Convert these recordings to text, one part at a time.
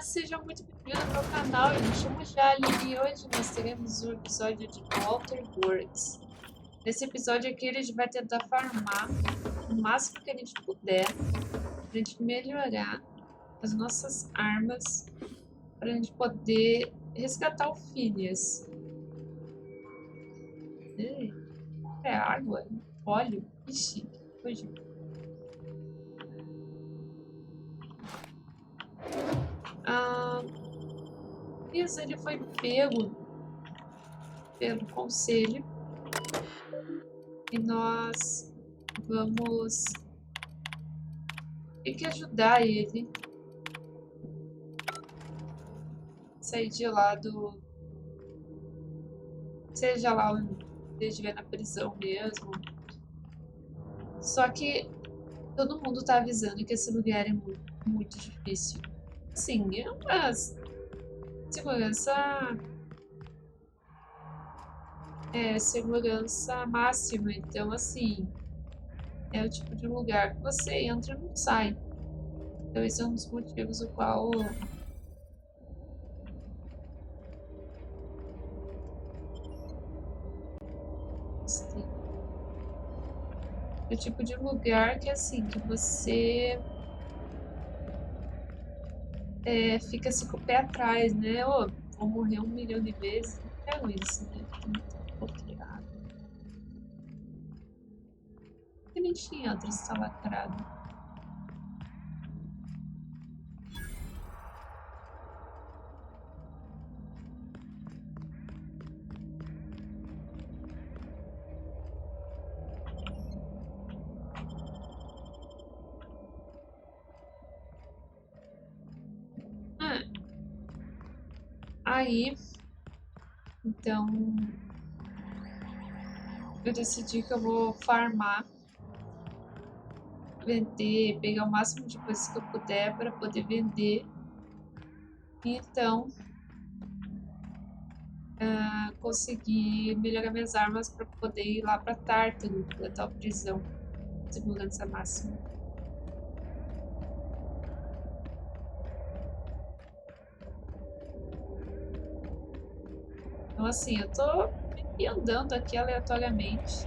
Seja muito bem-vindo ao meu canal, eu me chamo Jali e hoje nós teremos um episódio de Walter Works. Nesse episódio aqui a gente vai tentar farmar o máximo que a gente puder para a gente melhorar as nossas armas para a gente poder resgatar o Phineas. É água, óleo, ixi, hoje. Isso, ele foi pego pelo conselho e nós vamos ter que ajudar ele a sair de lá do... seja lá onde ele estiver, na prisão mesmo. Só que todo mundo tá avisando que esse lugar é muito, muito difícil. Sim, é uma segurança... segurança máxima. Então, assim, é o tipo de lugar que você entra e não sai. Então, esse é um dos motivos o qual... é o tipo de lugar que, assim, que você... fica assim com o pé atrás, né? Oh, vou morrer 1 milhão de vezes. Não quero isso, né? Bloqueado. Que nem tinha outro está lacrado. Aí, então, eu decidi que eu vou farmar, vender, pegar o máximo de coisas que eu puder para poder vender. E então, conseguir melhorar minhas armas para poder ir lá para Tártaro, da tal prisão, segurança máxima. Então, assim, eu tô andando aqui aleatoriamente,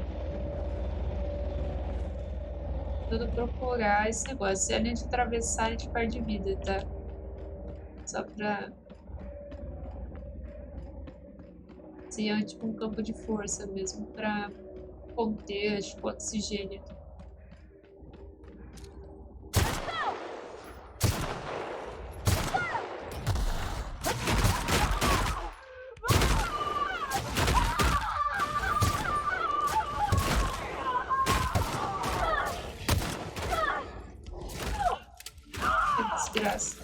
tentando procurar esse negócio. Se a gente atravessar, a gente perde vida, tá? Só pra... assim, é tipo um campo de força mesmo, pra conter, tipo, oxigênio. Que desgraça.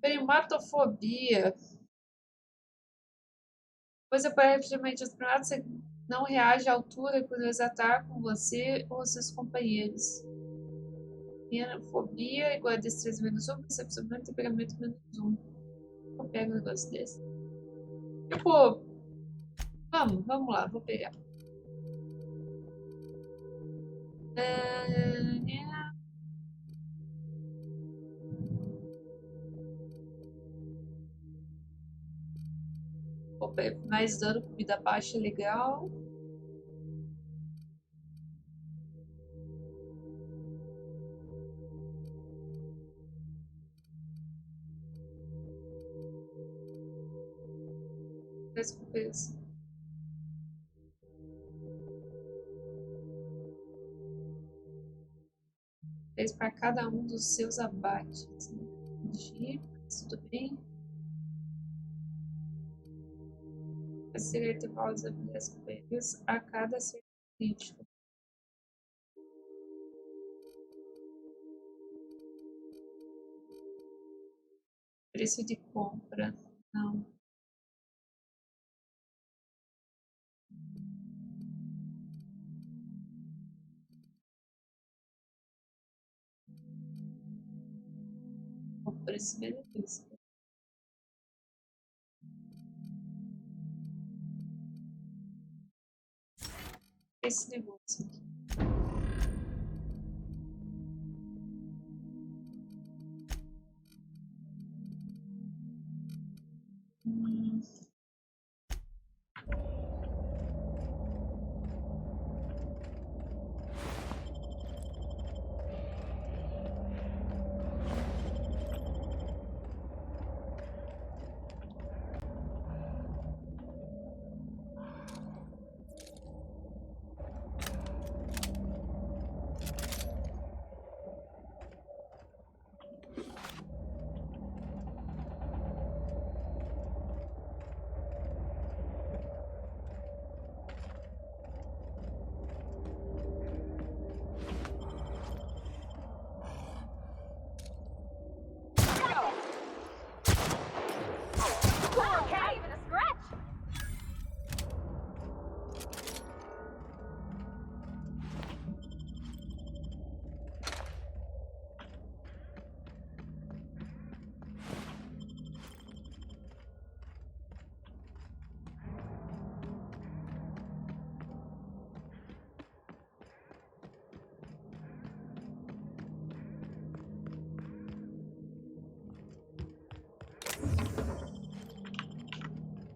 Primatofobia. Pois aparentemente os primatas não reagem à altura quando eles atacam você ou seus companheiros. Minha fobia é igual a destreza -1, percepção menos, temperamento -1. Eu pego um negócio desse. Tipo, vamos lá, vou pegar. Opa, mais dano com vida baixa, legal. Recompensa. Fez para cada um dos seus abates. Tudo bem? Conseguir ter pausa das companhias a cada ser crítico. Preço de compra. Não. por esse benefício. Esse negócio aqui.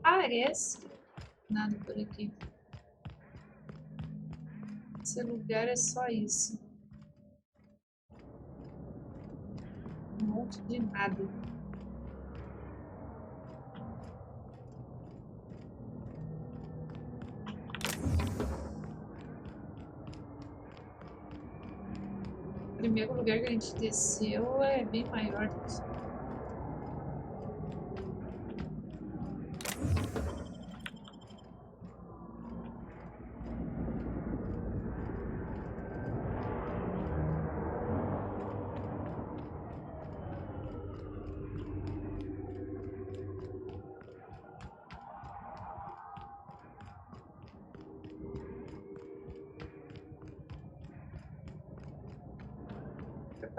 Parece nada por aqui. Esse lugar é só isso. Um monte de nada. O primeiro lugar que a gente desceu é bem maior do que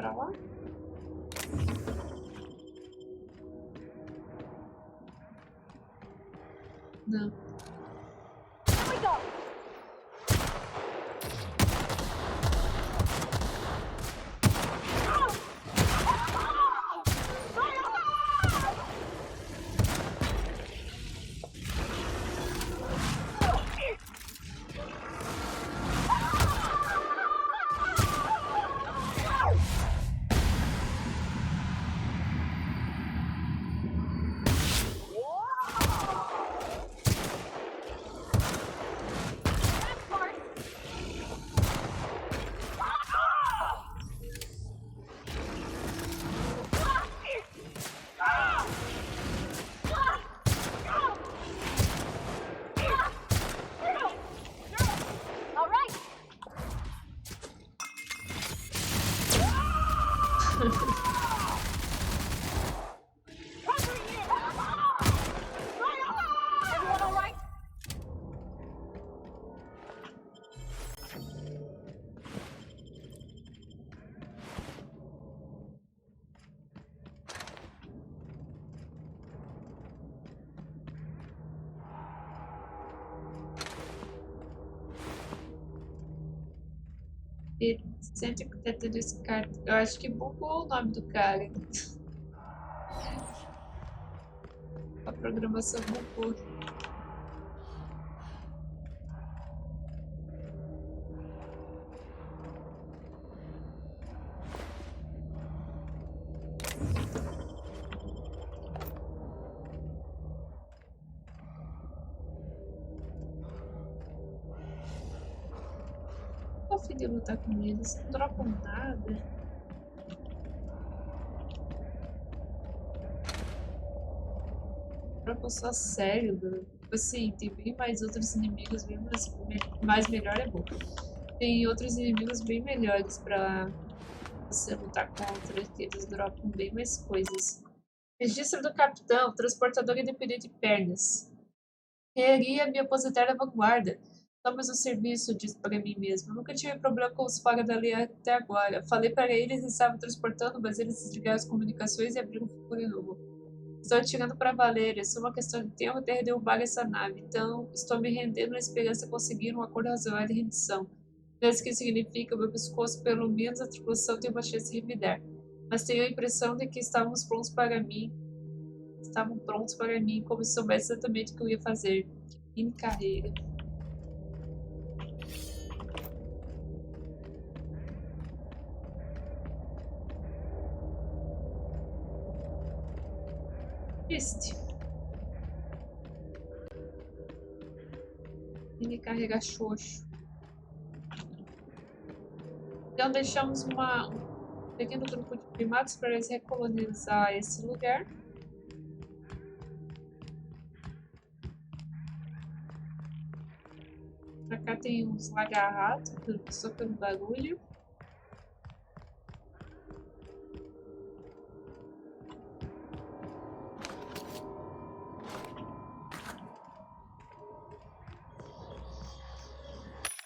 pra lá? Não. E sempre que tenta descarta. Eu acho que bugou o nome do cara. A programação bugou. Tô afim de lutar com eles, não dropam nada. Dropam só cérebro. Tipo assim, tem bem mais outros inimigos, bem mais melhor é bom. Tem outros inimigos bem melhores pra você lutar contra, que eles dropam bem mais coisas. Registro do capitão, transportador independente de pernas. Queria me aposentar na vanguarda. Somos um serviço, disse para mim mesmo. Eu nunca tive problema com os fora dali até agora. Falei para eles que estavam transportando, mas eles desligaram as comunicações e abriram um fogo de novo. Estou atirando para valer, é só uma questão de tempo até derrubar essa nave. Então, estou me rendendo na esperança de conseguir um acordo razoável de rendição. Mesmo que significa meu pescoço, pelo menos a tripulação tem uma chance de revidar. Mas tenho a impressão de que estavam prontos para mim, como se soubesse exatamente o que eu ia fazer. Em carreira. Triste. Ele carrega xoxo. Então deixamos um pequeno grupo de primatas para eles recolonizar esse lugar. Pra cá tem uns lagarratos, só pelo barulho.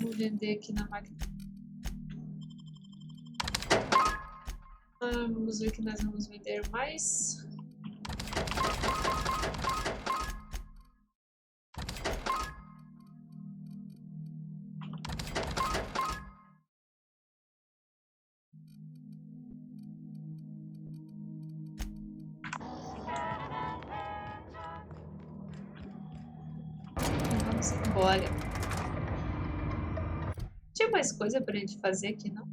Vou vender aqui na máquina. Vamos ver o que nós vamos vender mais. Vamos embora. Tinha mais coisa pra gente fazer aqui, não?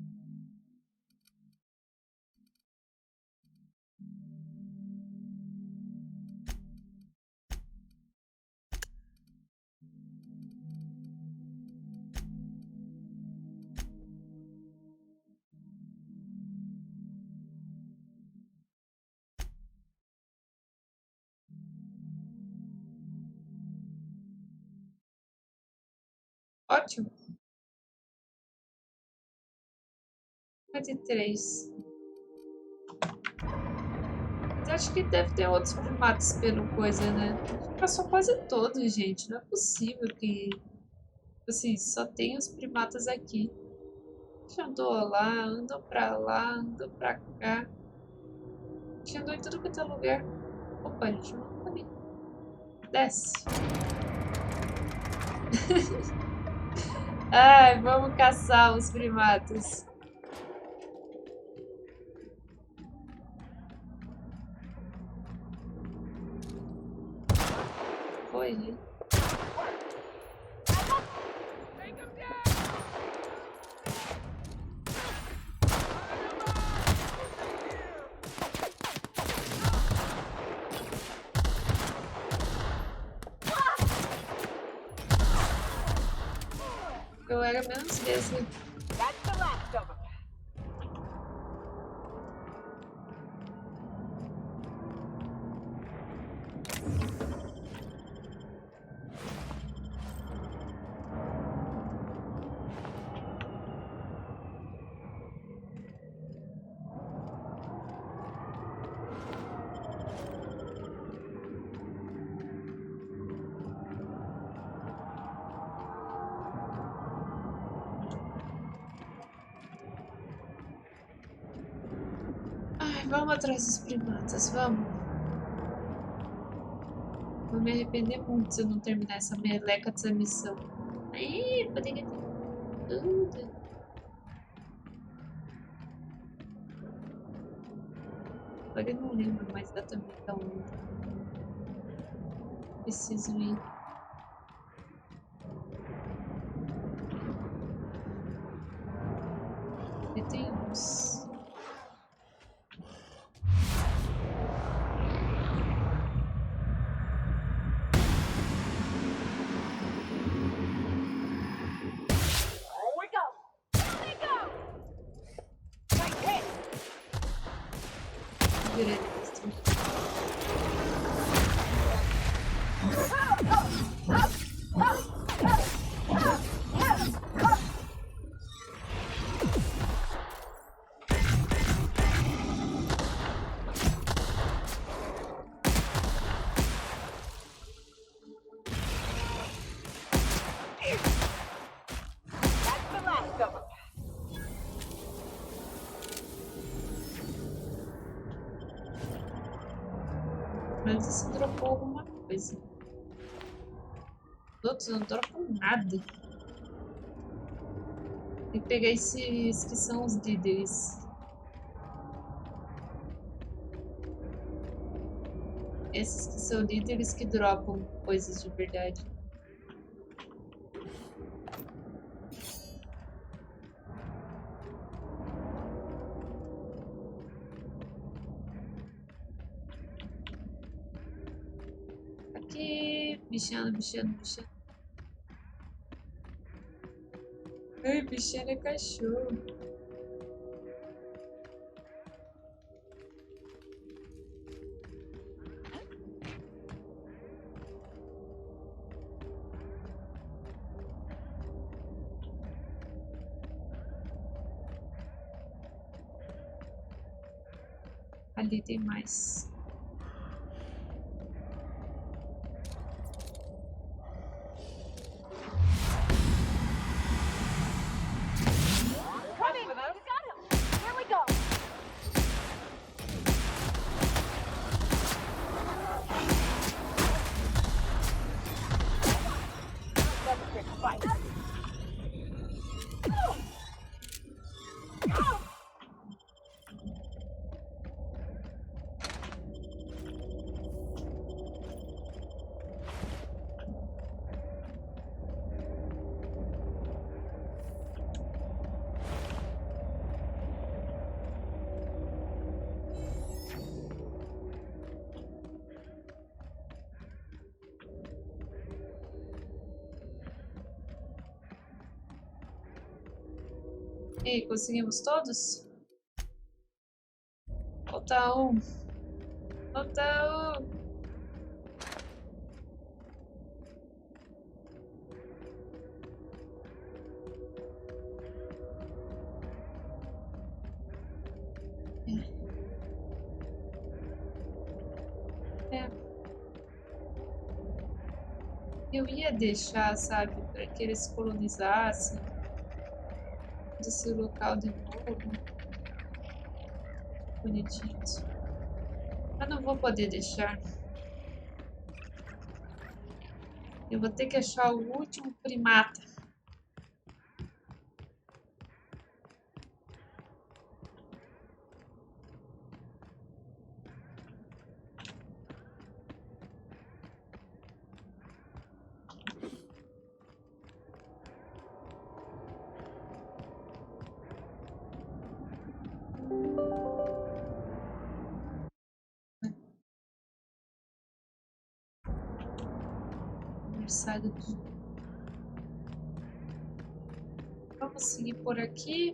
Ótimo. 53. Mas acho que deve ter outros primatas pelo coisa, né? A gente passou quase todos, gente. Não é possível que... Assim, só tem os primatas aqui. A gente andou lá, andou pra lá, andou pra cá. A gente andou em tudo quanto é lugar. Opa, a gente não ali. Desce. Ai, vamos caçar os primatas. Foi, né? Eu era menos desse. Ai, vamos atrás dos primatas, vamos. Vou me arrepender muito se eu não terminar essa meleca dessa missão. Ai, poderia ter tudo. Agora eu não lembro mais exatamente aonde. Preciso ir. E tem uns. dropou alguma coisa. Os outros não dropam nada. Tem que pegar esses que são os líderes. Esses que são líderes que dropam coisas de verdade. Aqui, bichando. Ai, bichando é cachorro. Ali tem mais. E aí, conseguimos todos? Falta um. Falta um. É. Eu ia deixar, sabe, para que eles colonizassem esse local de novo. Bonitinhos. Mas não vou poder deixar. Eu vou ter que achar o último primata. Vamos seguir por aqui.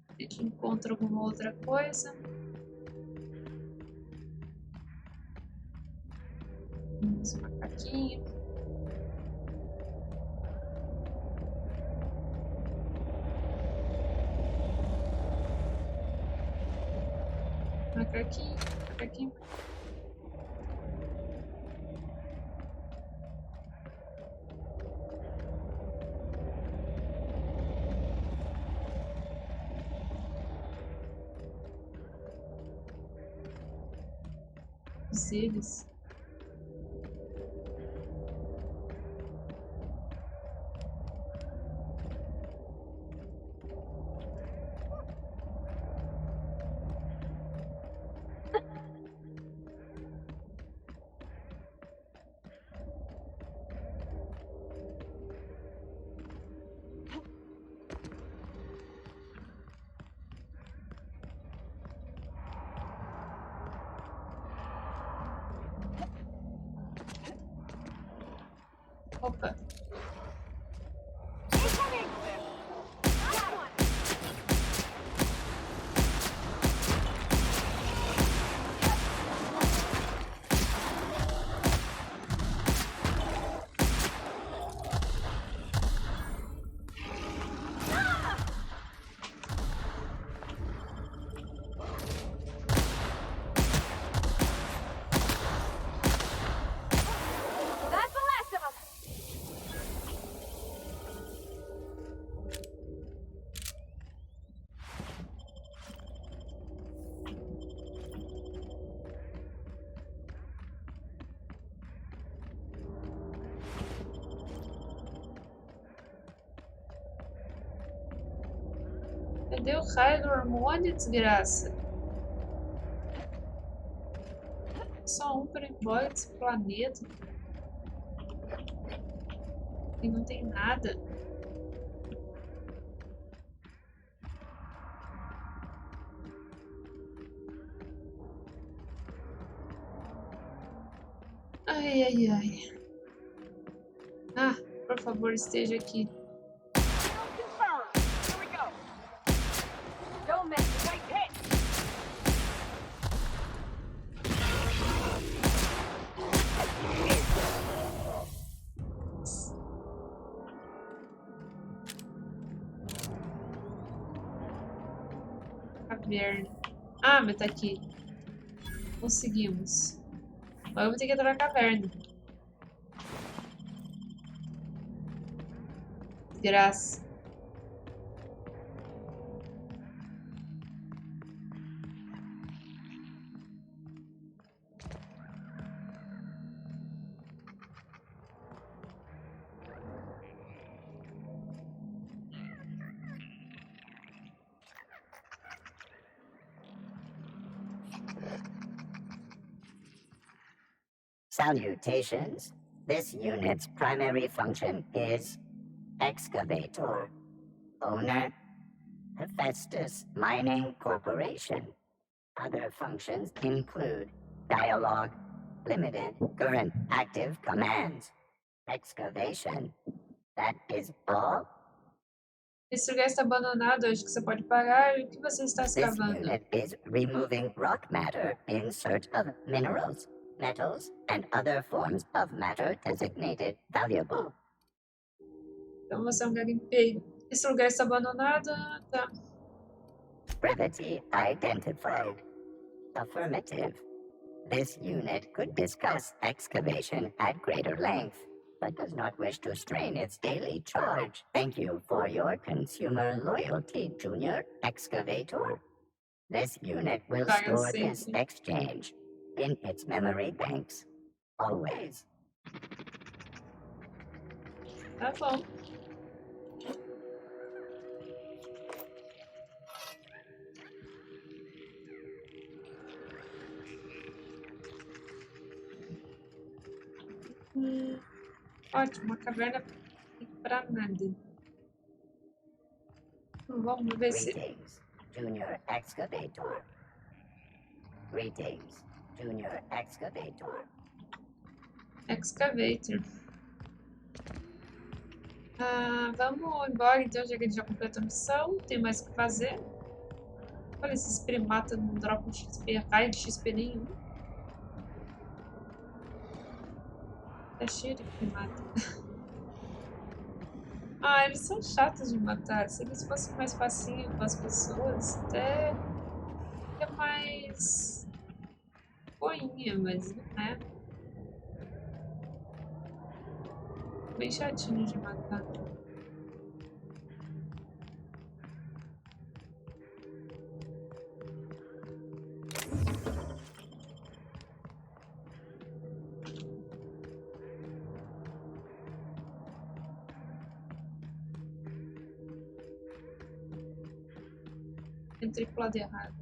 A gente encontra alguma outra coisa. Esse macaquinho. Macaquinho. Eles. Opa. Cadê o raio do hormônio, desgraça? Só um para ir embora desse planeta. E não tem nada. Ai, ai, ai. Ah, por favor, esteja aqui. Caverna. Ah, mas tá aqui. Conseguimos. Agora eu vou ter que entrar na caverna. Graça. Salutations. This unit's primary function is excavator. Owner, Hephaestus Mining Corporation. Other functions include dialogue, limited, current, active commands, excavation. That is all. Esse lugar está abandonado, acho que você pode parar. E o que você está This escavando? unit is removing rock matter in search of minerals, metals, and other forms of matter designated valuable. Então você é um garimpeiro. Esse lugar está abandonado? Tá. Brevity identified. Affirmative. This unit could discuss excavation at greater length, but does not wish to strain its daily charge. Thank you for your consumer loyalty, Junior Excavator. This unit will Paga store this sempre. exchange in its memory banks. Always. Tá bom. Ótimo, uma caverna pra nada. Vamos ver se... Greetings, Junior Excavator. Greetings, Junior Excavator. Excavator. Ah, vamos embora então, já que a gente já completou a missão. Tem mais o que fazer. Olha, esses primatas não dropam XP, raio de XP nenhum. Tá cheio de primata. Ah, eles são chatos de matar. Se eles fossem mais facinho com as pessoas, até é mais boinha, mas não é. Bem chatinho de matar. Entrei pro lado errado.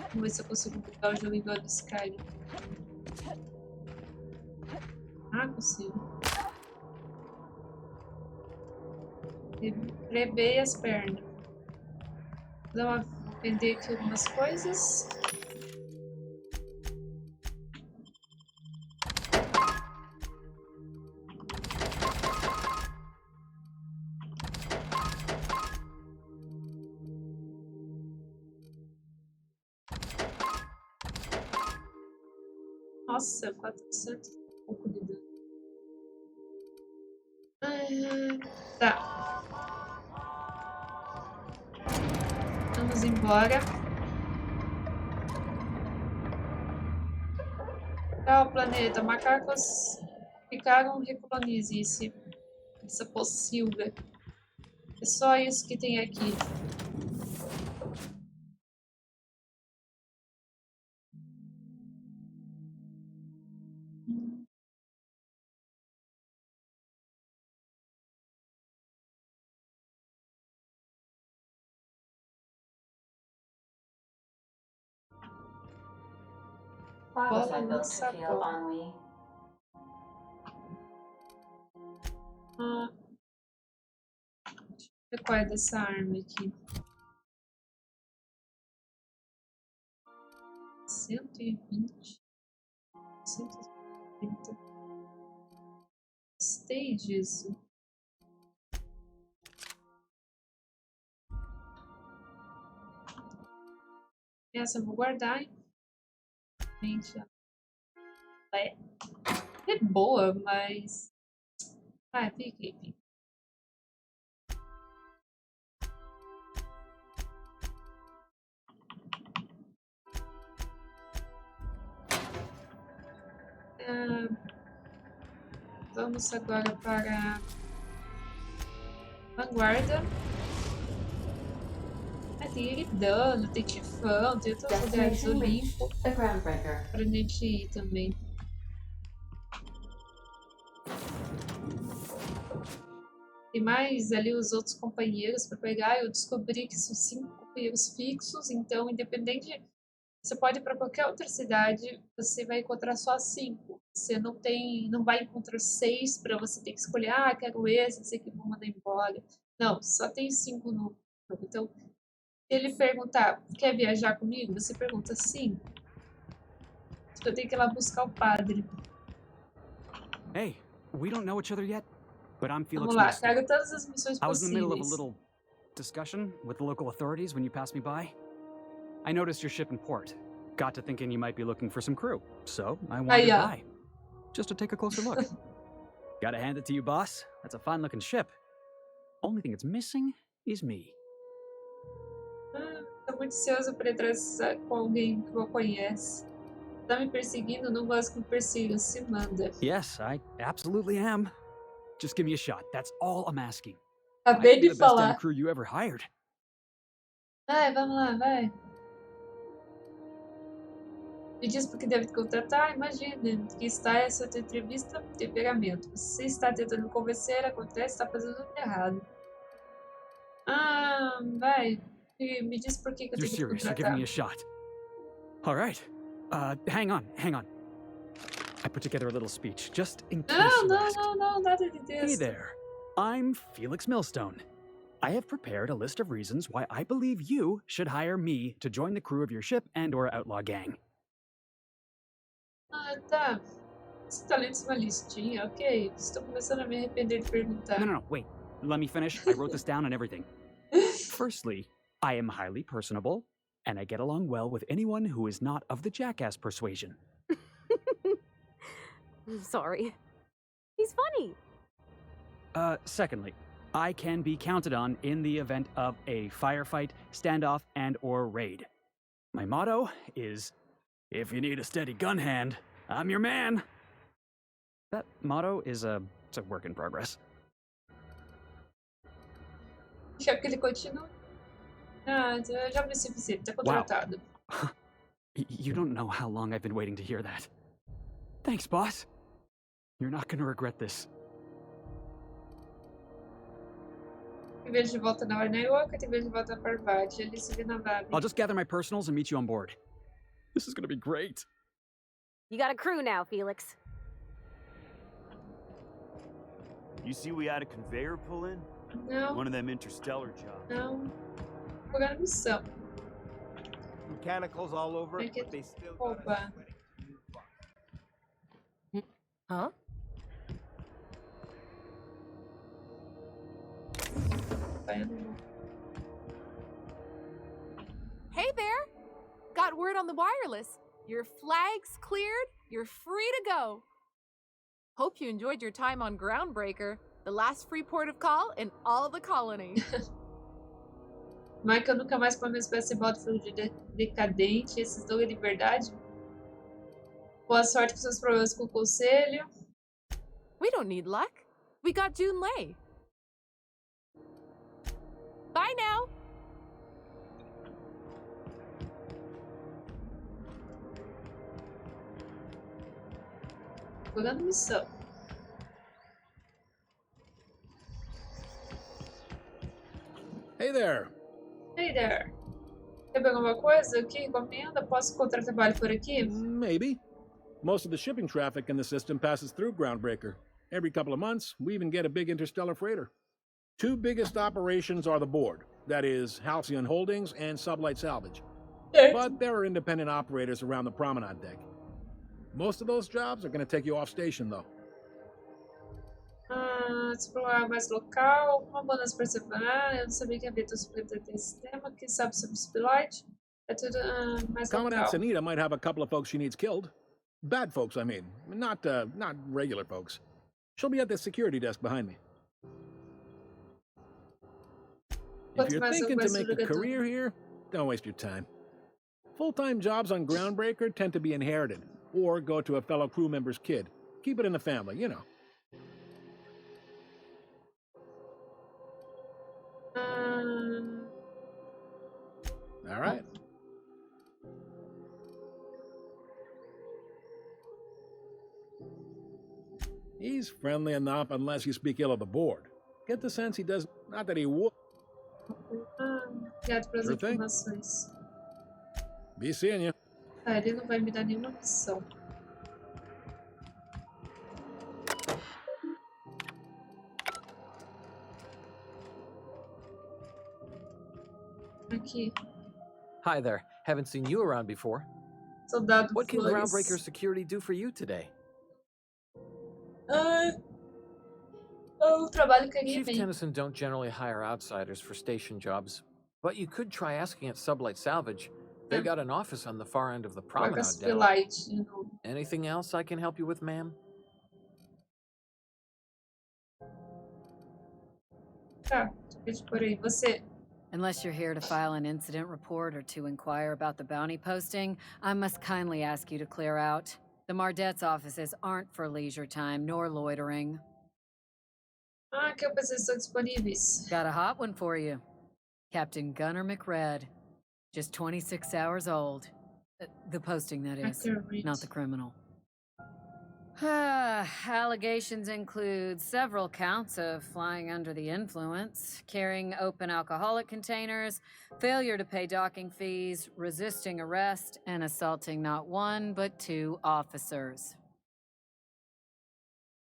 Vamos ver se eu consigo pegar o jogo igual do Skyrim. Ah, consigo. Levei as pernas. Vou dar uma... vender aqui algumas coisas. Nossa, 400 e pouco de dano. Tá. Vamos embora. Tchau, planeta. Macacos ficaram recolonize essa pocilga. É só isso que tem aqui. Bola lança bola. Deixa eu ver qual é dessa arma aqui. 120. 130. Gostei disso. Essa eu vou guardar, hein? Gente, ela é boa, mas... Ah, fiquei. Vamos agora para vanguarda. Tem Eridano, tem Tifão, tem outros lugares Olimpo pra gente ir também. Tem mais ali os outros companheiros para pegar. Eu descobri que são 5 companheiros fixos, então independente, você pode ir para qualquer outra cidade, você vai encontrar só 5. Você não vai encontrar 6 para você ter que escolher, quero esse aqui vou mandar embora. Não, só tem 5 no jogo. Então, se ele perguntar, quer viajar comigo? Você pergunta sim. Eu tenho que ir lá buscar o padre. Hey, we don't know each other yet, but I'm Felix Vamos lá, Milstein. caga todas as missões I was in the middle of a possíveis. little discussion with the local authorities when you passed me by. I noticed your ship in port. Got to thinking you might be looking for some crew, so I wandered by. Just to take a closer look. Gotta hand it to you, boss. That's a fine-looking ship. Only thing it's missing is me. Tô muito ansioso pra entrar com alguém que eu conhece. Tá me perseguindo? Não gosto que me persigam. Se manda. Yes, I absolutely am. Just give me a shot. That's all I'm asking. Acabei de The best damn falar. crew you ever hired. Vai, vamos lá, vai. Me diz porque deve te contratar. Imagina que está essa entrevista de temperamento. Você está tentando me convencer, acontece, está fazendo tudo errado. Vai. Me diz por que eu tenho que te You're serious? You're giving me a shot. All right. Hang on. I put together a little speech, just in case you asked. Não, nada de texto. Hey there. I'm Felix Millstone. I have prepared a list of reasons why I believe you should hire me to join the crew of your ship and/or outlaw gang. Tá. Você tá lendo uma listinha, ok. Estou começando a me arrepender de perguntar. No, wait. Let me finish. I wrote this down and everything. Firstly, I am highly personable, and I get along well with anyone who is not of the jackass persuasion. Sorry. He's funny. Secondly, I can be counted on in the event of a firefight, standoff, and/or raid. My motto is, if you need a steady gun hand, I'm your man. That motto is it's a work in progress. Quer que ele continue? Já me suficiente, tá contratado. Wow. You don't know how long I've been waiting to hear that. Thanks, boss. You're not gonna regret this. Te vejo de volta na Orneioca, te vejo de volta na Parvati. Ali se vê na Vabe. I'll just gather my personals and meet you on board. This is gonna be great. You got a crew now, Felix. You see we had a conveyor pull in? Não, One of them interstellar jobs. não. Vou jogar na missão. Mechanicals all over, Make it but they still Opa. Huh? Hey there! Got word on the wireless. Your flag's cleared. You're free to go. Hope you enjoyed your time on Groundbreaker, the last free port of call in all the colony. Michael nunca mais põe minha espécie de bota de decadente. Esses dois é de verdade. Boa sorte com seus problemas com o conselho. We don't need luck. We got June Lay. Bye now. Jogando missão. Hey there. Hey there. Quer pegar alguma coisa aqui? Encomenda? Posso encontrar trabalho por aqui? Maybe. Most of the shipping traffic in the system passes through Groundbreaker. Every couple of months, we even get a big interstellar freighter. Two biggest operations are the board, that is, Halcyon Holdings and Sublight Salvage. But there are independent operators around the promenade deck. Most of those jobs are going to take you off station, though. Explorar mais local, uma bônus para separar. Eu não sabia que havia todo esse planeta desse sistema. Quem sabe sobre o Spotlight? É tudo mais Commandant local. Sanita might have a couple of folks she needs killed. Bad folks, I mean. Not regular folks. She'll be at the security desk behind me. If you're thinking to make a career here, don't waste your time. Full-time jobs on Groundbreaker tend to be inherited, or go to a fellow crew member's kid. Keep it in the family, you know. All right. He's friendly enough unless you speak ill of the board. Get the sense he does, not that he would. Obrigado pelas Sure thing. informações. Be seeing you. Tá, ele não vai me dar nenhuma missão. Aqui, Hi there. Haven't seen you around before. soldado What can Flores. Groundbreaker Security do for you today? O trabalho que Chief ele Tennyson don't generally hire outsiders for station jobs, but you could try asking at Sublight Salvage. They Yeah. got an office on the far end of the Vaga promenade deck. Spotlight de novo. Anything else I can help you with, ma'am? Tá, deixa por aí. Você. Unless you're here to file an incident report or to inquire about the bounty posting, I must kindly ask you to clear out. The Mardet's offices aren't for leisure time nor loitering. Que eu pensei estão disponíveis. Got a hot one for you. Captain Gunnar McRed. Just 26 hours old. The posting, that is. Actor Reed. Not the criminal. Allegations include several counts of flying under the influence, carrying open alcoholic containers, failure to pay docking fees, resisting arrest, and assaulting not one but two officers.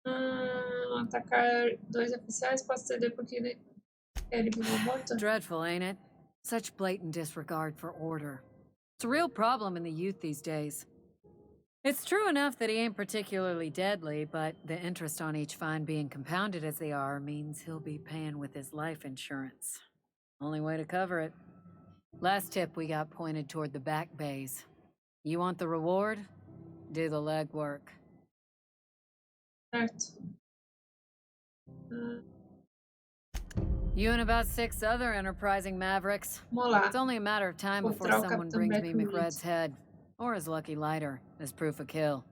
Atacar dois oficiais, posso ceder porque ele viveu morto? Dreadful, ain't it? Such blatant disregard for order. It's a real problem in the youth these days. It's true enough that he ain't particularly deadly, but the interest on each fine being compounded as they are means he'll be paying with his life insurance. Only way to cover it. Last tip we got pointed toward the back bays. You want the reward? Do the legwork. Certo. You and about 6 other enterprising mavericks. Vamos lá. It's only a matter of time before Encontrar o someone Capitão brings me Reed. McRed's head. Or his lucky lighter, as proof of kill.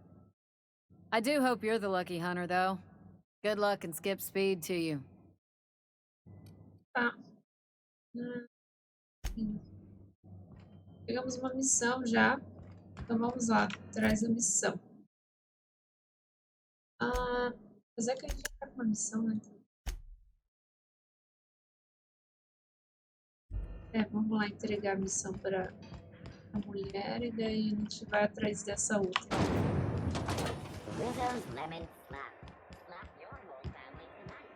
I do hope you're the lucky hunter, though. Good luck and skip speed to you. Tá. Pegamos uma missão já. Então vamos lá. Traz a missão. Apesar que a gente já tá com uma missão, né? Vamos lá entregar a missão para a mulher e daí a gente vai atrás dessa outra. Rizzo's lemon slap. Slap your whole family tonight.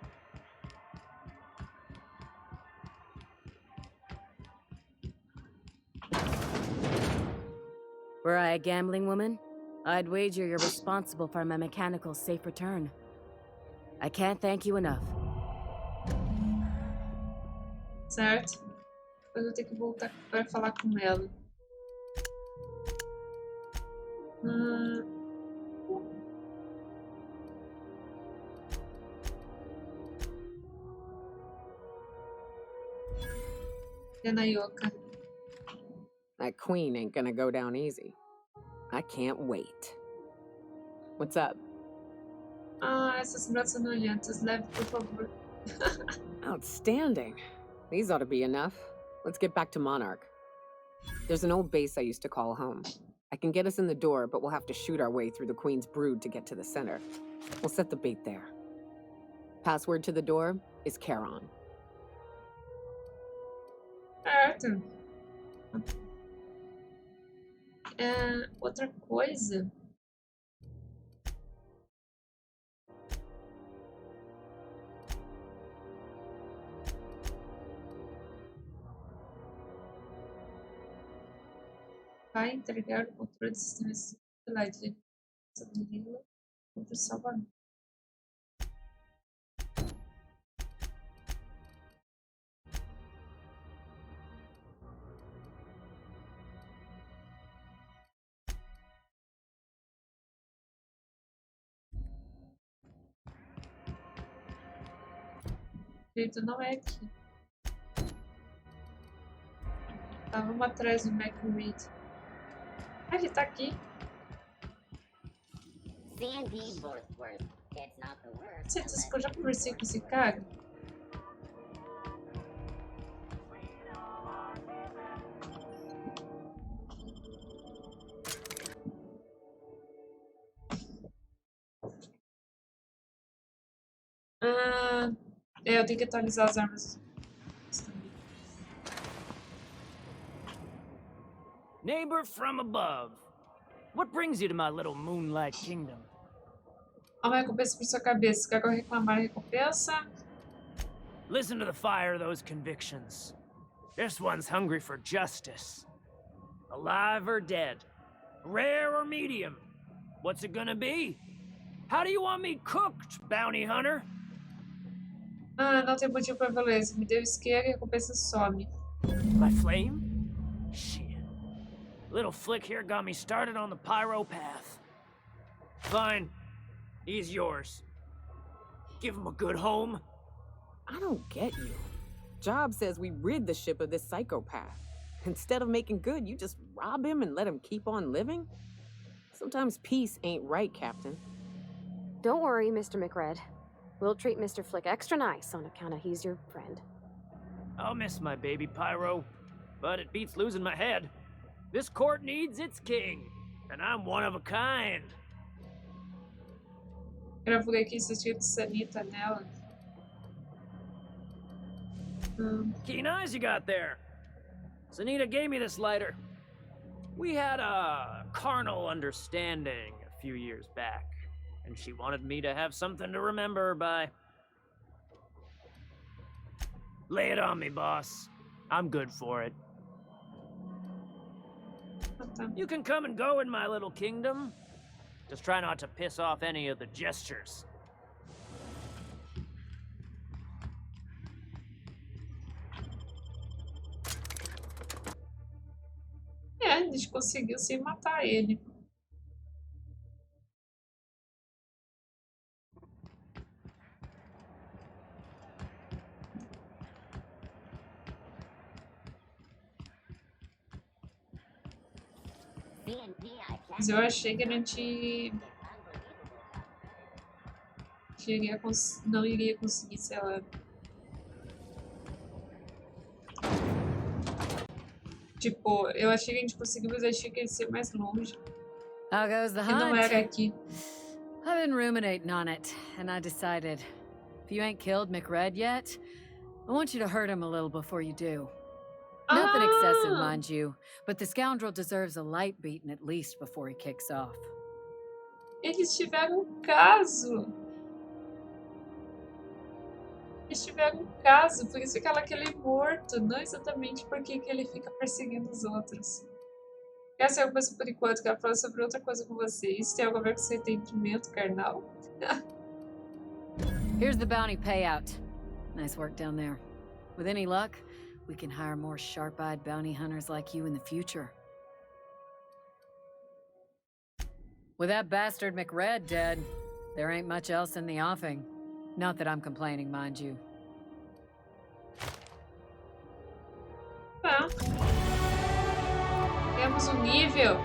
Were I a gambling woman, I'd wager you're responsible for my mechanical safe return. I can't thank you enough. Certo? Depois eu tenho que voltar para falar com ela. Nayoka. That queen ain't gonna go down easy. I can't wait. What's up? Essas lembranças são nojentas. Leve, por favor. Outstanding. These ought to be enough. Let's get back to Monarch. There's an old base I used to call home. I can get us in the door, but we'll have to shoot our way through the Queen's brood to get to the center. We'll set the bait there. Password to the door is Charon. Certo. Outra coisa vai entregar o controle do sistema pela direita do Lila contra o Salvador. Direito não é aqui. Tá, vamos atrás do McReed. Ah, ele tá aqui. Certeza que eu já conversei com esse cara? Ah, eu tenho que atualizar as armas. Neighbor from above. What brings you to my little moonlight kingdom? Uma recompensa por sua cabeça. Quer que eu reclamar a recompensa? Listen to the fire of those convictions. This one's hungry for justice. Alive or dead? Rare or medium? What's it gonna be? How do you want me cooked, bounty hunter? Ah, não tem motivo pra violência. Me deu isqueiro e a recompensa some. My flame? Shit. Little flick here got me started on the pyro path. Fine. He's yours. Give him a good home. I don't get you. Job says we rid the ship of this psychopath. Instead of making good, you just rob him and let him keep on living? Sometimes peace ain't right, Captain. Don't worry, Mr. McRed. We'll treat Mr. Flick extra nice on account of he's your friend. I'll miss my baby Pyro, but it beats losing my head. This court needs its king, and I'm one of a kind. Gravei aqui esse escrito sanita nela. Keen eyes you got there. Sanita gave me this lighter. We had a carnal understanding a few years back, and she wanted me to have something to remember her by. Lay it on me, boss. I'm good for it. You can come and go in my little kingdom. Just try not to piss off any of the gestures. A gente conseguiu sem matar ele. Mas eu achei que a gente não iria conseguir, sei lá. Tipo, eu achei que a gente conseguiu, mas eu achei que ia ser mais longe. How goes the E não hunt? era aqui. I've been ruminating on it, and I decided, if you ain't killed McRed yet, I want you to hurt him a little before you do. Nothing excessive, mind you, but the scoundrel deserves a light beating at least before he kicks off. Eles tiveram um caso. Eles tiveram um caso, por isso que ela quer ele morto, não exatamente porque que ele fica perseguindo os outros. Essa é a coisa por enquanto, quero falar sobre outra coisa com você. Isso tem algo a ver com seu entendimento carnal? Here's the bounty payout. Nice work down there. With any luck, we can hire more sharp-eyed bounty hunters like you in the future. With that bastard McRed dead, there ain't much else in the offing. Not that I'm complaining, mind you. Tá. Temos um nível.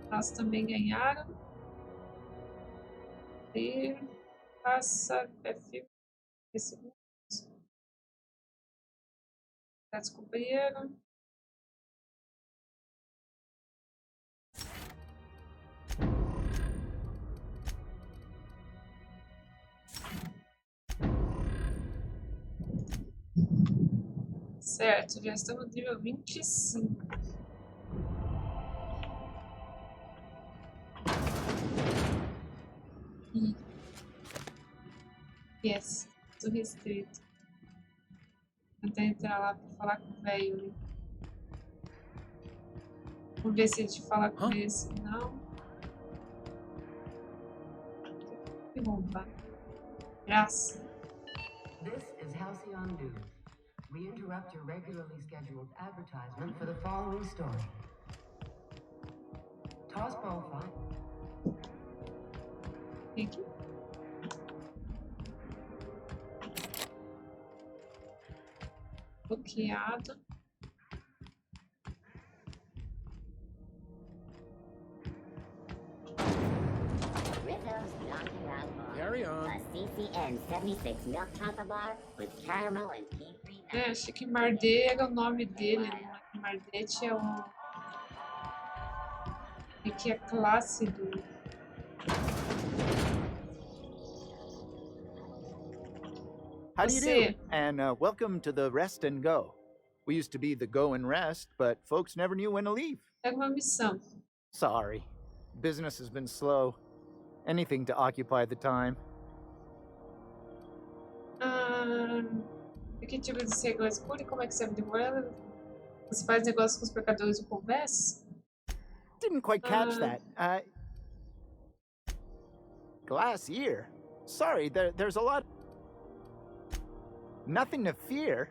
Elas também ganharam. E passa F. Já descobriram. Certo, já estamos no nível 25. Yes, tô restrito. Tentar entrar lá pra falar com o velho ali. Vamos ver se a gente fala com esse. Não. Que roubar. Graça. This is Halcyon News. We interrupt your regularly scheduled advertisement for the following story. Toss ball 5. Clique. Bloqueado. Carry on. A CCN 76 milk chocolate bar with caramel and pea-free nuts. É, achei que Mardê era o nome dele, né? Mardete é o... E que é a classe do... How do you do? And welcome to the Rest and Go. We used to be the Go and Rest, but folks never knew when to leave. Pega uma missão. Sorry. Business has been slow. Anything to occupy the time. Que tipo de regula escura e como é que serve de moeda? Você faz negócio com os pecadores do convés? Didn't quite catch that. Glass ear? Sorry, there's a lot... Nothing to fear.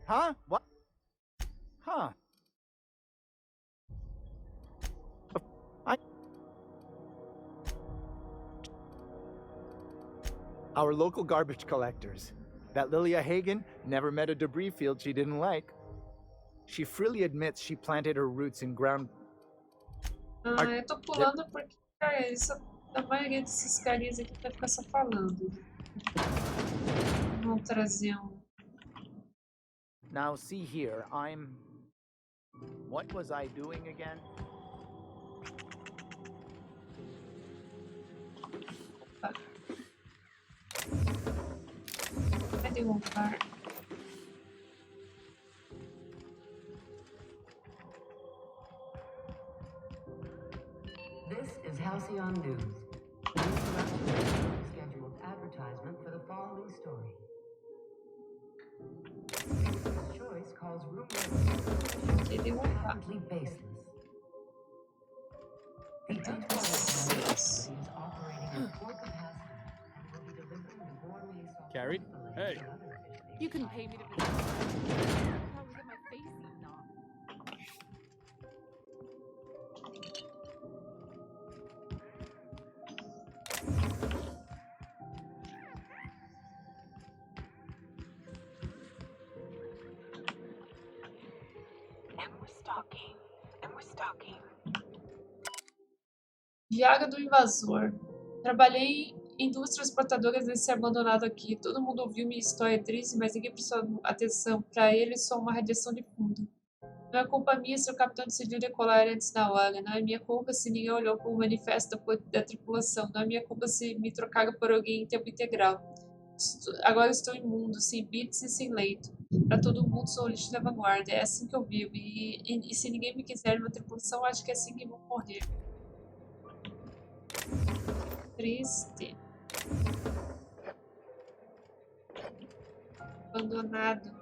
Huh? What? Huh. Our local garbage collectors. That Lilia Hagen never met a debris field she didn't like. She freely admits she planted her roots in ground... Eu tô pulando porque, cara, isso, a maioria desses carinhas aqui vai ficar só falando. Vamos trazer um... Now see here, I'm... What was I doing again? Vai derrubar. This is Halcyon News. We interrupt your regularly scheduled advertisement for the following story. Citizen's Choice calls rumors patently baseless. The Edgewater is operating at full capacity and will be delivering the gourmet sauce. Carried? Hey. You can pay me to visit. How was it my face eaten off? And we're stalking. Viaga do invasor. Trabalhei em indústrias exportadoras nesse abandonado aqui. Todo mundo ouviu minha história triste, mas ninguém prestou atenção. Para ele, só uma radiação de fundo. Não é culpa minha se o capitão decidiu decolar antes da hora. Não é minha culpa se ninguém olhou para o manifesto da tripulação. Não é minha culpa se me trocaram por alguém em tempo integral. Agora estou imundo, sem bits e sem leito. Para todo mundo sou o lixo da vanguarda. É assim que eu vivo. E se ninguém me quiser numa tripulação, acho que é assim que vou morrer. Triste. Abandonado.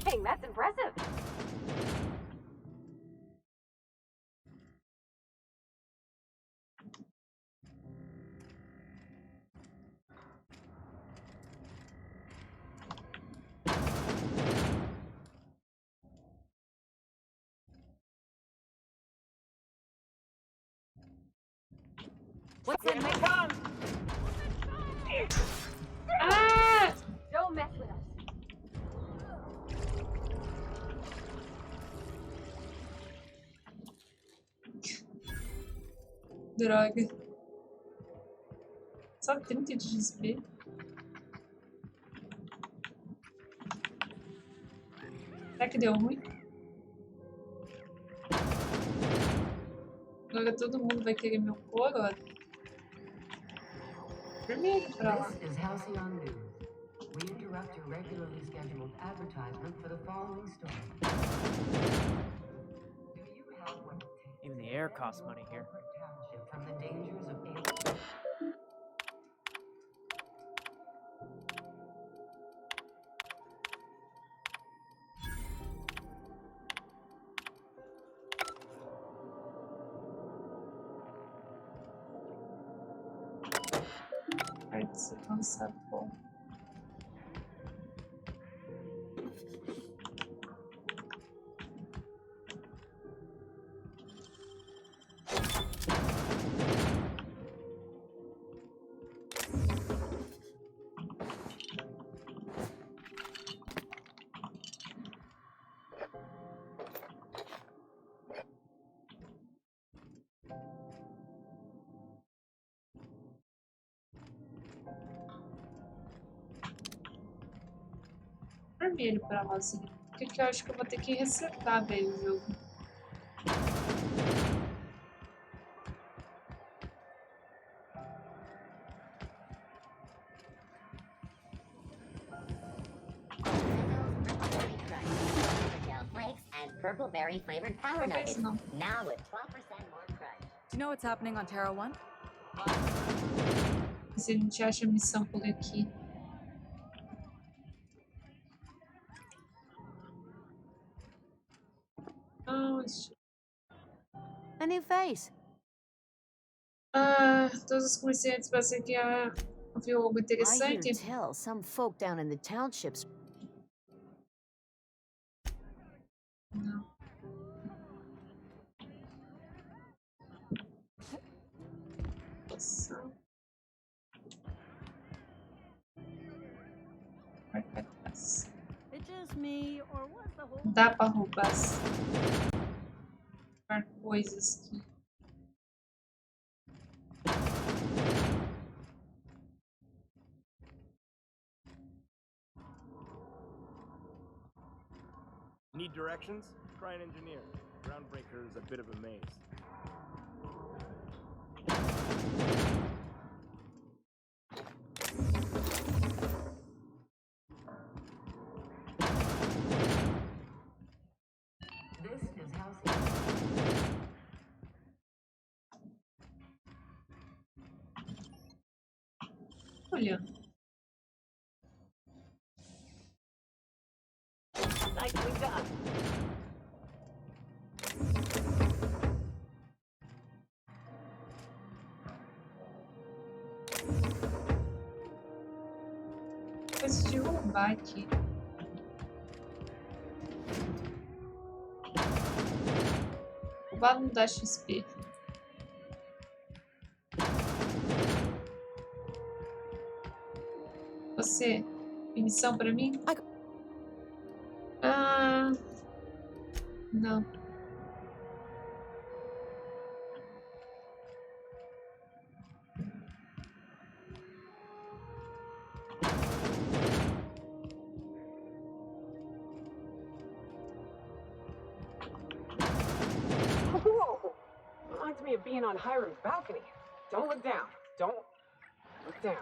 Dang, that's impressive. What's in my gun? Don't mess with us. Droga. Só 30 de XP. Será que deu ruim? Agora todo mundo vai querer meu couro, ó. Vermelho pra lá. This is Halcyon News. We interrupt your regularly scheduled advertisement for the following story. Do you have what it takes Even the air costs money here. township from the dangers of alien? Participança boa. Vermelho pra rosinha. Porque que eu acho que eu vou ter que resetar, velho, o jogo. Flakes and purple berry flavored power nuggets. Now with 12% more crunch. Do you know what's happening on Terra 1? Se a gente acha a missão por aqui. A new face. Todos os comerciantes parecem que viu algo I hear interessante. tell some folk down in the townships. Não. Nossa. It's just me, or was the whole Dá pra roubar coisas aqui. Need directions? Try an engineer. Groundbreaker is a bit of a maze. This is Halcyon. Olha. Nicely done. Coisa de roubar aqui. Roubar não dá XP. Você, tem missão pra mim? Não. Whoa! Reminds me of being on Hiram's balcony. Don't look down. Don't look down.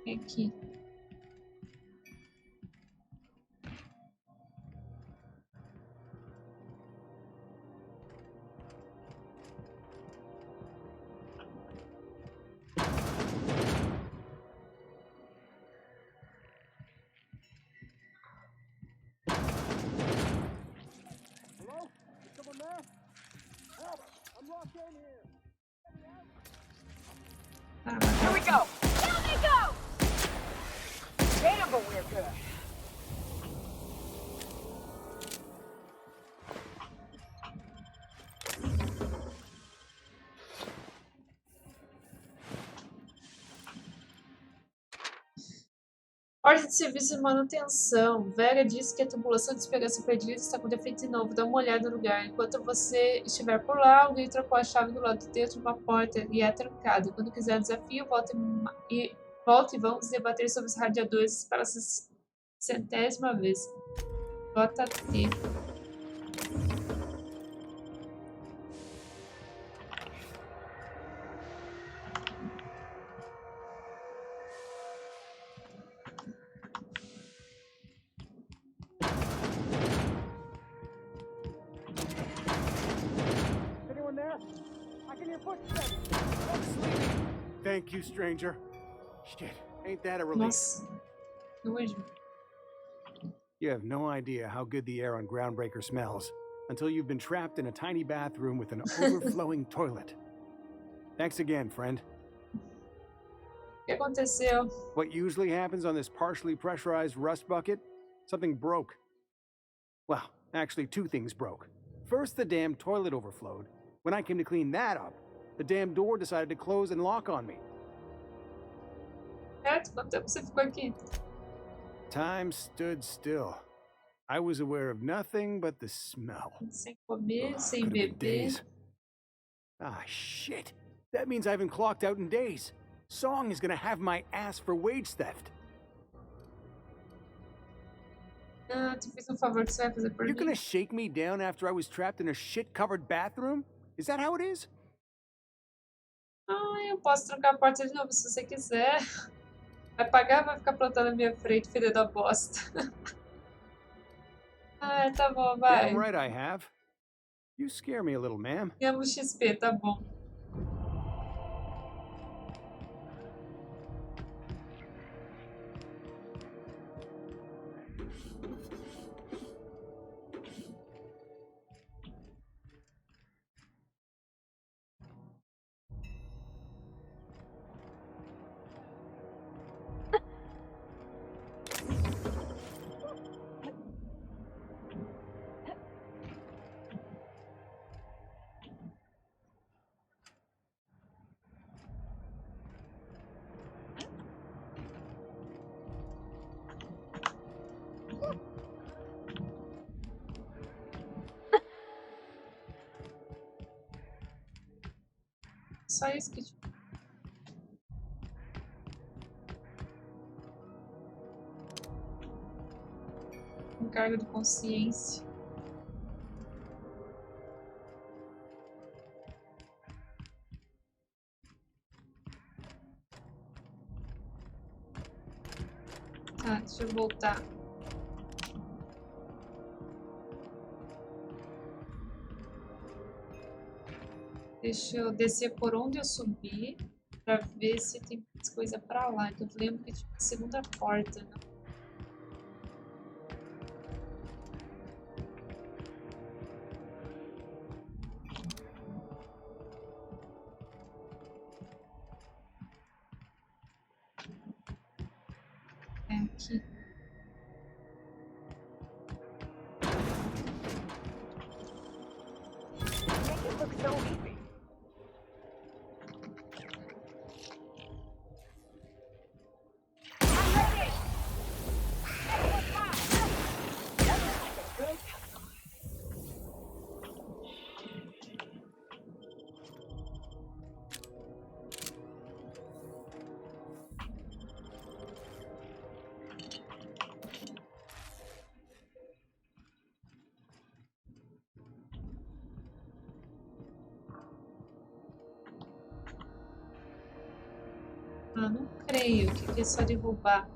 Aqui. Hello? Is someone there? Help! I'm locked in here. Here we go! Down they go! Damn, but we're good. Ordem de serviço de manutenção. Vera disse que a tubulação de esperança perdida está com defeito de novo. Dá uma olhada no lugar. Enquanto você estiver por lá, alguém trocou a chave do lado de dentro de uma porta e é trancada. Quando quiser desafio, volte e vamos debater sobre os radiadores para a centésima vez. JT. Anyone there? I can hear footsteps. I'm sleeping. Thank you, stranger. Shit, ain't that a relief? Nossa. Nojo. You have no idea how good the air on Groundbreaker smells until you've been trapped in a tiny bathroom with an overflowing toilet. Thanks again, friend. O que aconteceu? What usually happens on this partially pressurized rust bucket? Something broke. Well, actually, two things broke. First, the damn toilet overflowed. When I came to clean that up, the damn door decided to close and lock on me. Certo? Quanto tempo você ficou aqui? Time stood still. I was aware of nothing but the smell. Sem comer, sem Could've been beber. days. Ah, shit. That means I haven't clocked out in days. Song is gonna have my ass for wage theft. Ah, tu fez favor que você vai fazer por You're mim. gonna shake me down after I was trapped in a shit-covered bathroom? Is that how it is? Ah, eu posso trocar a porta de novo se você quiser. Vai pagar ou vai ficar plantando na minha frente, filha da bosta? Ah, tá bom, vai. Damn right I have. You scare me a little, ma'am. Ganhamos XP, tá bom. Só isso que... Um cargo de consciência. Tá, deixa eu voltar. Deixa eu descer por onde eu subi pra ver se tem mais coisa pra lá. Que eu lembro que tinha uma segunda porta, né? É aqui. Make it look so easy. Ah, não creio que é só derrubar.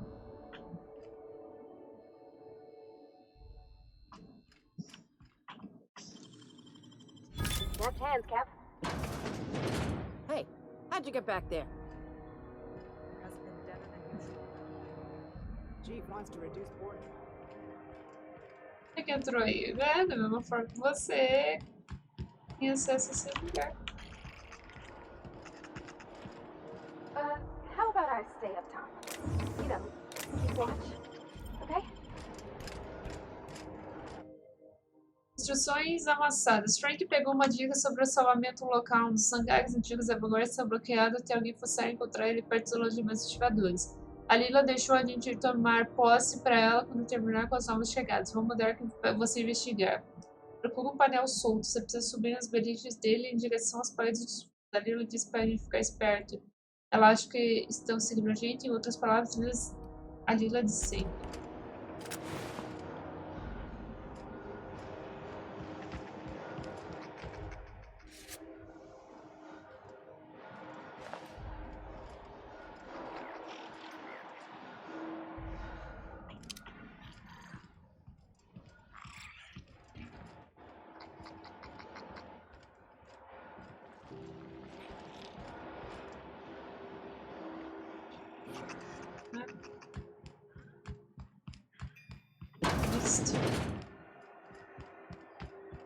Left hands, Cap. Hey, how'd you get back there? Chief wants to reduce board. Como é que entrou aí? É, da mesma forma que você tem acesso a esse lugar. How about I stay up top? You know, keep watch. Okay? Instruções amassadas. Frank pegou uma dica sobre o salvamento local. Um dos hangares antigos agora está bloqueado até alguém forçar a encontrar ele perto dos alojamentos ativadores. A Lila deixou a gente tomar posse para ela quando terminar com as novas chegadas. Vou mandar que você investigar. Procura um painel solto. Você precisa subir nas beliches dele em direção às paredes dos fundos. A Lila disse para a gente ficar esperto. Ela acha que estão seguindo a gente. Em outras palavras, a Lila de sempre.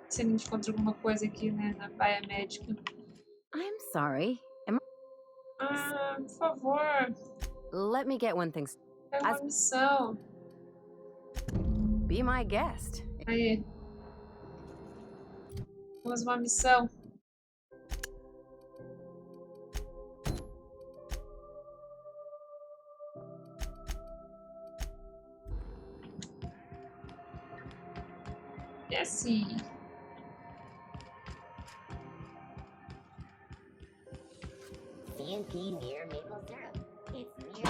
Se a gente encontra alguma coisa aqui, né, na baia médica. I'm sorry. Por favor. Let me get one thing. É uma missão. Be my guest. Aí. Temos uma missão. É assim. CNP near maple syrup. It's near.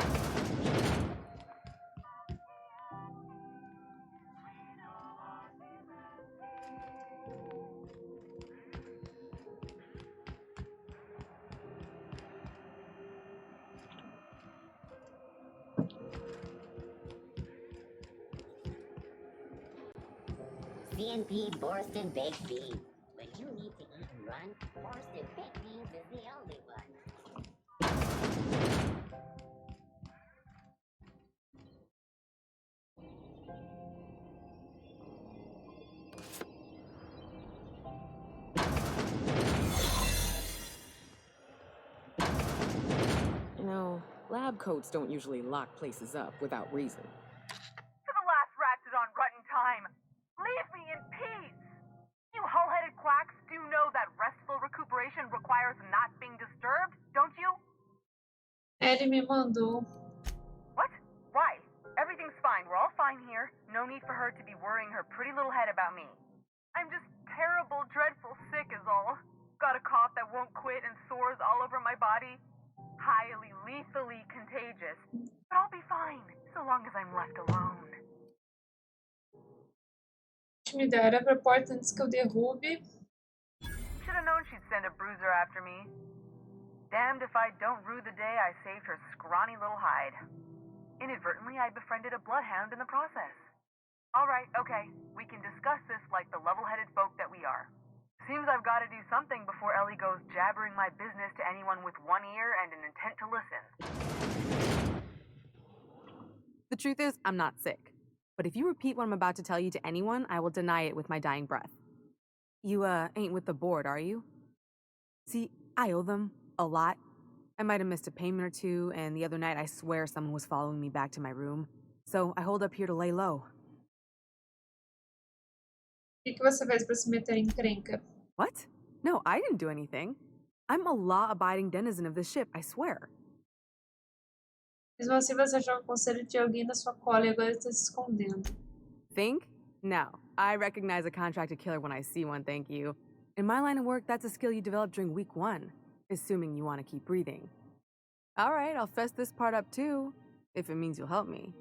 CNP Borsted Baked Beans. When you need to eat and run, Borsted Baked Beans is the only one. You know, lab coats don't usually lock places up without reason. To the last ratchet on rotten time, leave me in peace! You hull-headed quacks do know that restful recuperation requires not being disturbed, don't you? Ele me mandou. What? Why? Everything's fine. We're all fine here. No need for her to be worrying her pretty little head about me. I'm just terrible, dreadful sick is all. Got a cough that won't quit and sores all over my body. Highly, lethally contagious. But I'll be fine, so long as I'm left alone. Intimidar a porta antes que eu derrube. Should have known she'd send a bruiser after me. Damned if I don't rue the day I saved her scrawny little hide. Inadvertently, I befriended a bloodhound in the process. Alright, okay, we can discuss this like the level-headed folk that we are. Seems I've got to do something before Ellie goes jabbering my business to anyone with one ear and an intent to listen. The truth is, I'm not sick. But if you repeat what I'm about to tell you to anyone, I will deny it with my dying breath. You, ain't with the board, are you? See, I owe them a lot. I might have missed a payment or two, and the other night I swear someone was following me back to my room. So I hold up here to lay low. O que você fez para se meter em encrenca? What? No, I didn't do anything. I'm a law-abiding denizen of this ship, I swear. Mesmo assim, você achou o conselho de alguém na sua cola e agora está se escondendo. Think? No. I recognize a contracted killer when I see one, thank you. In my line of work, that's a skill you develop during week 1, assuming you want to keep breathing. All right, I'll fess this part up too, if it means you'll help me.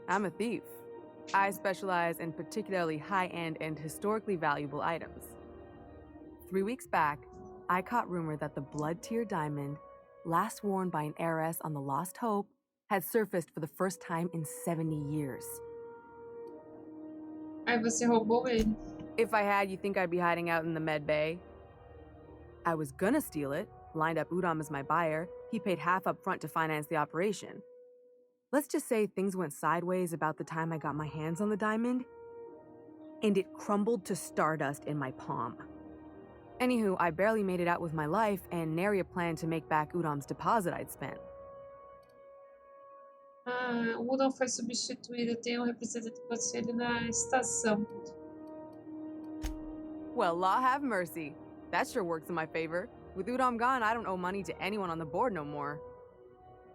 I'm a thief. I specialize in particularly high-end and historically valuable items. 3 weeks back, I caught rumor that the blood-tier diamond, last worn by an heiress on the Lost Hope, had surfaced for the first time in 70 years. Aí você roubou ele. If I had, you think I'd be hiding out in the med bay? I was gonna steal it, lined up Udom as my buyer. He paid half up front to finance the operation. Let's just say things went sideways about the time I got my hands on the diamond, and it crumbled to stardust in my palm. Anywho, I barely made it out with my life, and nary a plan to make back Udom's deposit I'd spent. O Udon foi substituído. Tem representante de ele na estação. Well, law have mercy. That sure works in my favor. With Udom gone, I don't owe money to anyone on the board no more.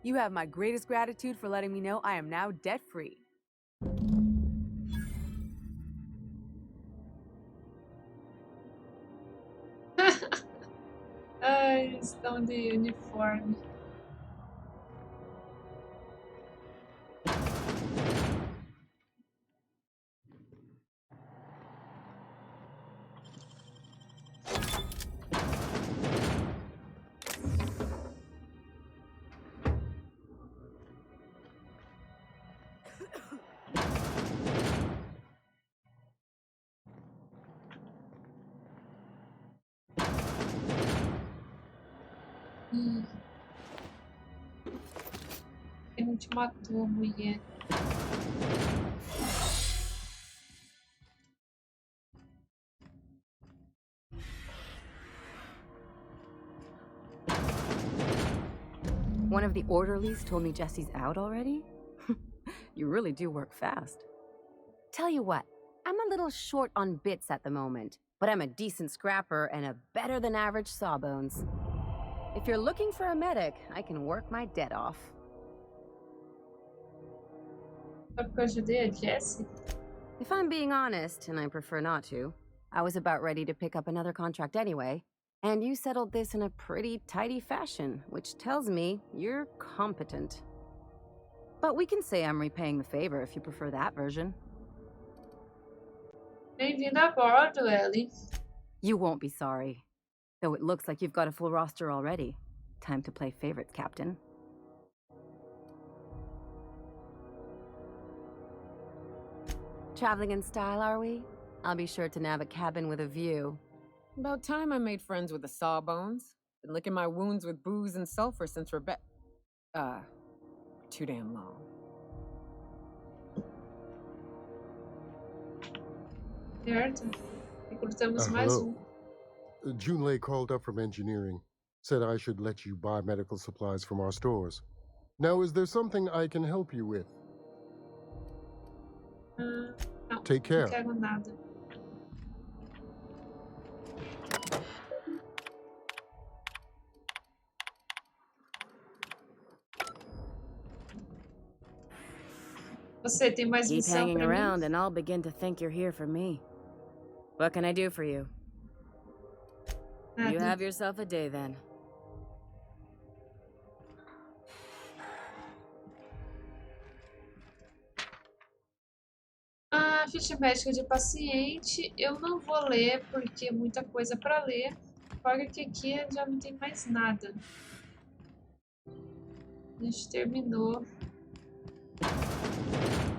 You have my greatest gratitude for letting me know I am now debt-free. Ai, eles estão de uniforme. Ele te matou, mulher. One of the orderlies told me Jesse's out already? You really do work fast. Tell you what, I'm a little short on bits at the moment, but I'm a decent scrapper and a better than average sawbones. If you're looking for a medic, I can work my debt off. Porque eu ajudei a Jessie? If I'm being honest, and I prefer not to, I was about ready to pick up another contract anyway, and you settled this in a pretty tidy fashion, which tells me you're competent. But we can say I'm repaying the favor if you prefer that version. Bem-vindo a bordo, Ellie. You won't be sorry. Though it looks like you've got a full roster already. Time to play favorites, Captain. Traveling in style, are we? I'll be sure to nab a cabin with a view. About time I made friends with the sawbones. Been licking my wounds with booze and sulfur since too damn long. Certo. Recrutamos mais Hello. Junlei called up from engineering. Said I should let you buy medical supplies from our stores. Now, is there something I can help you with? Não, Take care. Não quero nada. Você tem mais Keep missão hanging pra around mim? and I'll begin to think you're here for me. What can I do for you? You Nada. have yourself a day then. A ficha médica de paciente eu não vou ler porque é muita coisa para ler. Fora que aqui já não tem mais nada. A gente terminou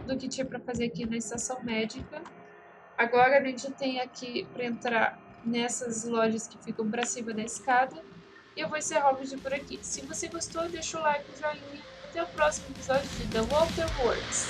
do que tinha para fazer aqui na estação médica. Agora a gente tem aqui para entrar nessas lojas que ficam para cima da escada. E eu vou encerrar o vídeo por aqui. Se você gostou, deixa o like, o joinha. Até o próximo episódio de The Walter Works.